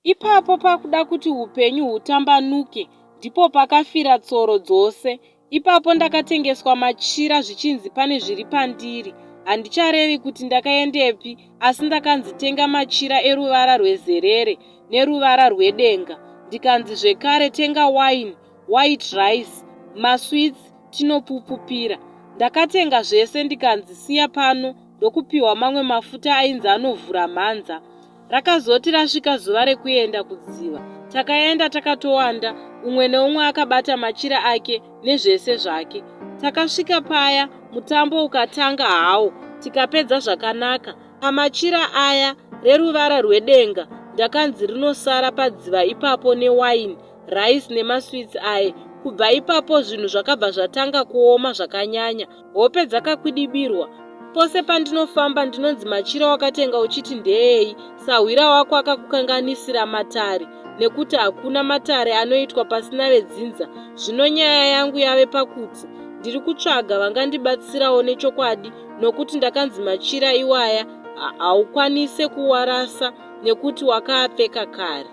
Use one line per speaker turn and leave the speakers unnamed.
Ipapo pakuda kuti upenyu hutambanuke, ndipo pakafira tsoro dzose. Ipapo ndakatengeswa machira zvichinzi pane zviri pandiri. Handicharevi kuti ndakaendepi, asi ndakanzi tenga machira eruvara rwezerere neruvara rwedenga. Ndikanzi zvekare tenga wine, white rice, masweets, tinopupupira. Ndakatenga zvese ndikanzi siya pano ndokupiwa mamwe mafuta ainzi anovhura mhanza. Rakazoti rasvika zuva rekuenda kudziva. Takaenda takatowanda, umwe neumwe akabata machira ake nezvese zvake. Takasvika paya, mutambo ukatanga hawo, tikapedza zvakanaka. Pamachira aya reruvara rwedenga, ndakanzi rinosara padziva ipapo newine, rice nemasweets aya. Kubva ipapo zvinhu zvakabva zvatanga kuoma zvakanyanya, hope dzakakwidibirwa. Pose pandinofamba ndinonzi Machira wakatenga uchiti ndeyei, sahwira wako akakukanganisira matare, nekuti hakuna matare anoitwa pasina vedzinza. Zvino nyaya yangu yave pakuti ndiri kutsvaga vangandibatsirawo nechokwadi, nokuti ndakanzi Machira iwaya haukwanise kuwarasa nekuti wakaapfeka kare.